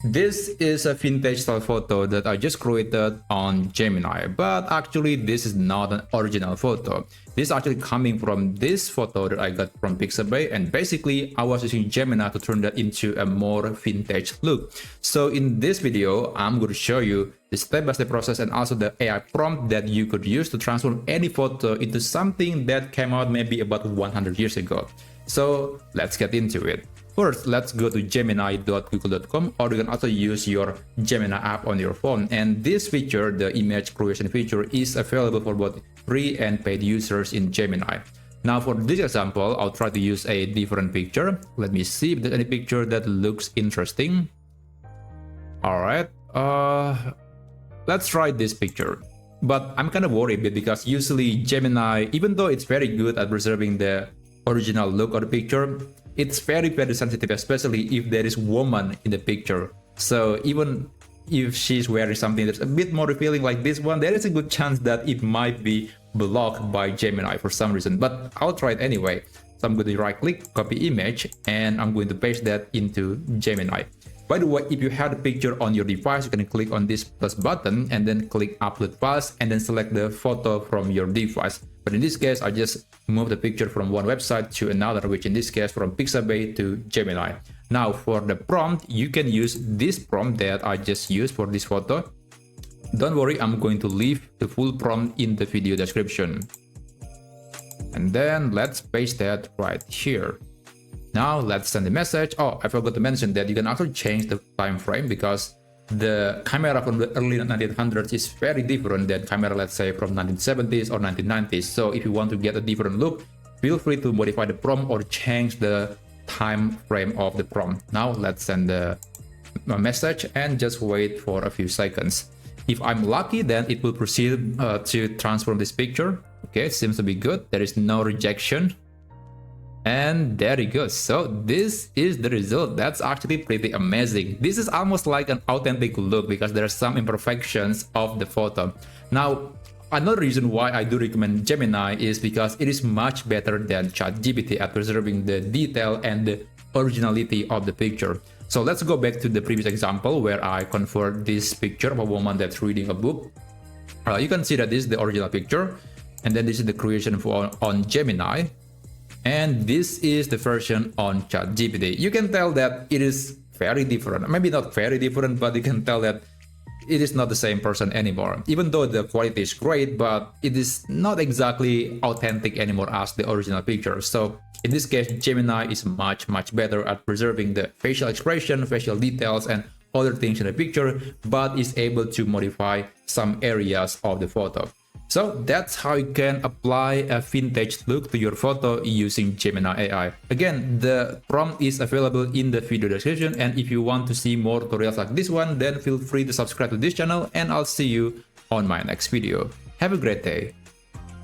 This is a vintage style photo that I just created on Gemini, but actually this is not an original photo. This is actually coming from this photo that I got from Pixabay, and basically I was using Gemini to turn that into a more vintage look. So in this video, I'm going to show you the step-by-step process and also the AI prompt that you could use to transform any photo into something that came out maybe about 100 years ago. So let's get into it. First, let's go to gemini.google.com, or you can also use your Gemini app on your phone. And this feature, the image creation feature, is available for both free and paid users in Gemini. Now for this example, I'll try to use a different picture. Let me see if there's any picture that looks interesting. Alright, let's try this picture. But I'm kind of worried a bit because usually Gemini, even though it's very good at preserving the original look of the picture, it's very sensitive, especially if there is woman in the picture. So even if she's wearing something that's a bit more revealing like this one, there is a good chance that it might be blocked by Gemini for some reason, but I'll try it anyway. So I'm going to right click, copy image, and I'm going to paste that into Gemini. By the way, if you have the picture on your device, you can click on this plus button and then click upload files and then select the photo from your device. But in this case, I just move the picture from one website to another, which in this case from Pixabay to Gemini. Now for the prompt, you can use this prompt that I just used for this photo. Don't worry, I'm going to leave the full prompt in the video description. And then let's paste that right here. Now let's send the message. Oh, I forgot to mention that you can actually change the time frame because the camera from the early 1900s is very different than camera, let's say, from 1970s or 1990s. So if you want to get a different look, feel free to modify the prompt or change the time frame of the prompt. Now let's send the message and just wait for a few seconds. If I'm lucky, then it will proceed to transform this picture. Okay, it seems to be good. There is no rejection. And there you go. So this is the result. That's actually pretty amazing. This is almost like an authentic look because there are some imperfections of the photo. Now, another reason why I do recommend Gemini is because it is much better than ChatGPT at preserving the detail and the originality of the picture. So let's go back to the previous example where I convert this picture of a woman that's reading a book. You can see that this is the original picture, and then this is the creation on Gemini. And this is the version on ChatGPT. You can tell that it is very different. Maybe not very different, but you can tell that it is not the same person anymore. Even though the quality is great, but it is not exactly authentic anymore as the original picture. So in this case, Gemini is much better at preserving the facial expression, facial details, and other things in the picture, but is able to modify some areas of the photo. So that's how you can apply a vintage look to your photo using Gemini AI. Again, the prompt is available in the video description, and if you want to see more tutorials like this one, then feel free to subscribe to this channel, and I'll see you on my next video. Have a great day.